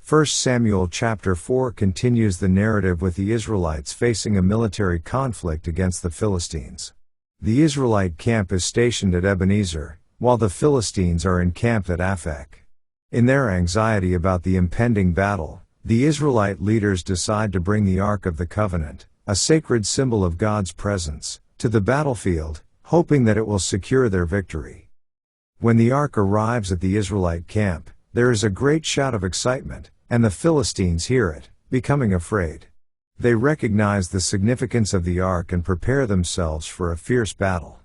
1 Samuel chapter 4 continues the narrative with the Israelites facing a military conflict against the Philistines. The Israelite camp is stationed at Ebenezer, while the Philistines are encamped at Aphek. In their anxiety about the impending battle, the Israelite leaders decide to bring the Ark of the Covenant, a sacred symbol of God's presence, to the battlefield, hoping that it will secure their victory. When the Ark arrives at the Israelite camp, there is a great shout of excitement, and the Philistines hear it, becoming afraid. They recognize the significance of the Ark and prepare themselves for a fierce battle.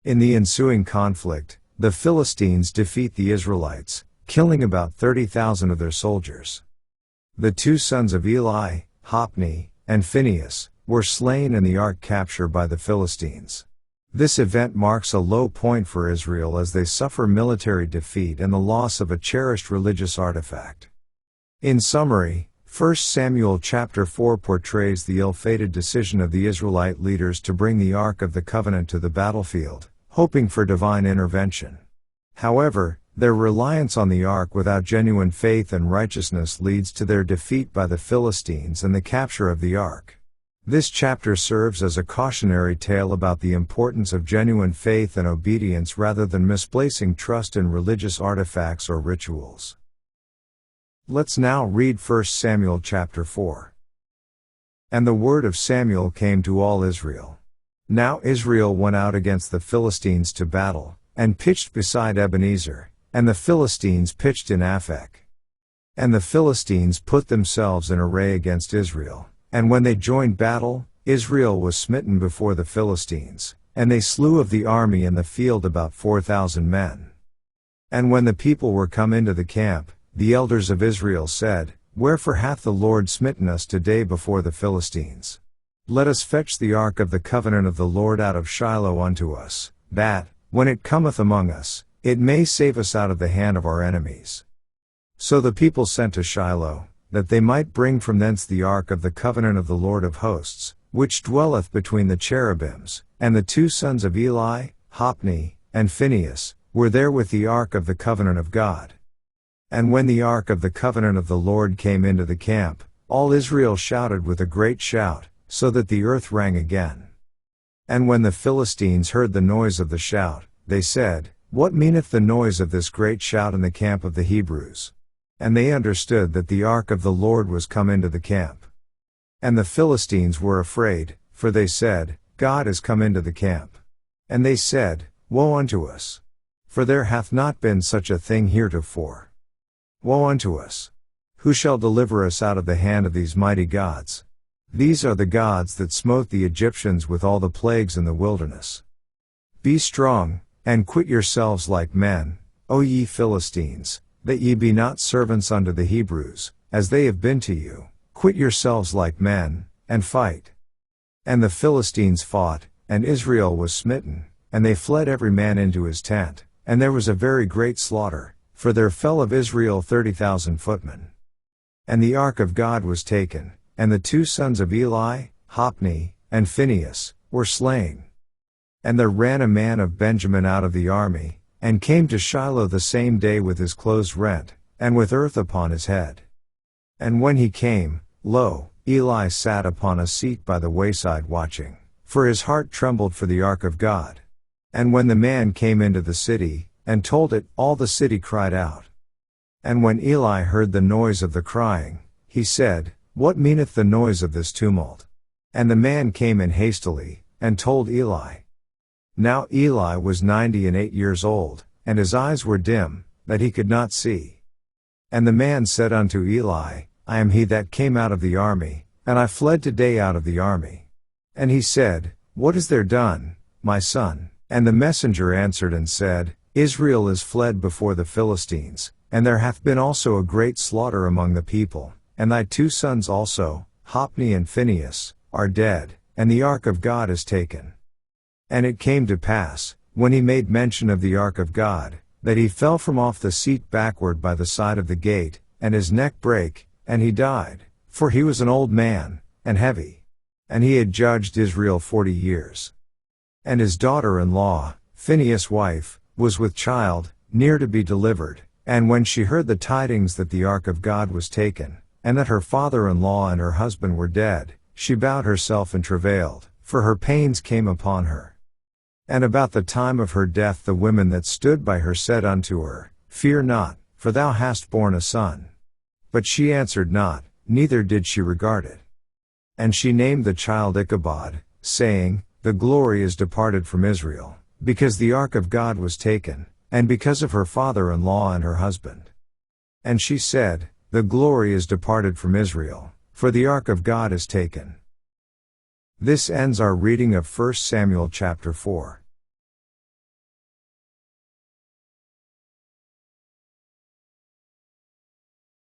In the ensuing conflict, the Philistines defeat the Israelites, killing about 30,000 of their soldiers. The two sons of Eli, Hophni, and Phinehas, were slain and the Ark captured by the Philistines. This event marks a low point for Israel as they suffer military defeat and the loss of a cherished religious artifact. In summary, 1 Samuel chapter 4 portrays the ill-fated decision of the Israelite leaders to bring the Ark of the Covenant to the battlefield, hoping for divine intervention. However, their reliance on the Ark without genuine faith and righteousness leads to their defeat by the Philistines and the capture of the Ark. This chapter serves as a cautionary tale about the importance of genuine faith and obedience rather than misplacing trust in religious artifacts or rituals. Let's now read 1 Samuel chapter 4. And the word of Samuel came to all Israel. Now Israel went out against the Philistines to battle, and pitched beside Ebenezer, and the Philistines pitched in Aphek. And the Philistines put themselves in array against Israel. And when they joined battle, Israel was smitten before the Philistines, and they slew of the army in the field about 4,000 men. And when the people were come into the camp, the elders of Israel said, Wherefore hath the Lord smitten us today before the Philistines? Let us fetch the Ark of the Covenant of the Lord out of Shiloh unto us, that, when it cometh among us, it may save us out of the hand of our enemies. So the people sent to Shiloh, that they might bring from thence the Ark of the Covenant of the Lord of hosts, which dwelleth between the cherubims, and the two sons of Eli, Hophni, and Phinehas, were there with the Ark of the Covenant of God. And when the Ark of the Covenant of the Lord came into the camp, all Israel shouted with a great shout, so that the earth rang again. And when the Philistines heard the noise of the shout, they said, What meaneth the noise of this great shout in the camp of the Hebrews? And they understood that the Ark of the Lord was come into the camp. And the Philistines were afraid, for they said, God is come into the camp. And they said, Woe unto us! For there hath not been such a thing heretofore. Woe unto us! Who shall deliver us out of the hand of these mighty gods? These are the gods that smote the Egyptians with all the plagues in the wilderness. Be strong, and quit yourselves like men, O ye Philistines, that ye be not servants unto the Hebrews, as they have been to you. Quit yourselves like men, and fight. And the Philistines fought, and Israel was smitten, and they fled every man into his tent, and there was a very great slaughter, for there fell of Israel 30,000 footmen. And the Ark of God was taken, and the two sons of Eli, Hophni, and Phinehas, were slain. And there ran a man of Benjamin out of the army, and came to Shiloh the same day with his clothes rent, and with earth upon his head. And when he came, lo, Eli sat upon a seat by the wayside watching, for his heart trembled for the Ark of God. And when the man came into the city, and told it, all the city cried out. And when Eli heard the noise of the crying, he said, What meaneth the noise of this tumult? And the man came in hastily, and told Eli. Now Eli was 98 years old, and his eyes were dim, that he could not see. And the man said unto Eli, I am he that came out of the army, and I fled today out of the army. And he said, What is there done, my son? And the messenger answered and said, Israel is fled before the Philistines, and there hath been also a great slaughter among the people, and thy two sons also, Hophni and Phinehas, are dead, and the Ark of God is taken. And it came to pass, when he made mention of the Ark of God, that he fell from off the seat backward by the side of the gate, and his neck brake, and he died, for he was an old man, and heavy. And he had judged Israel 40 years. And his daughter-in-law, Phinehas' wife, was with child, near to be delivered, And when she heard the tidings that the ark of God was taken, and that her father-in-law and her husband were dead, she bowed herself and travailed, for her pains came upon her. And about the time of her death the women that stood by her said unto her, Fear not, for thou hast borne a son. But she answered not, neither did she regard it. And she named the child Ichabod, saying, The glory is departed from Israel, because the ark of God was taken, and because of her father-in-law and her husband. And she said, The glory is departed from Israel, for the ark of God is taken. This ends our reading of 1 Samuel chapter 4.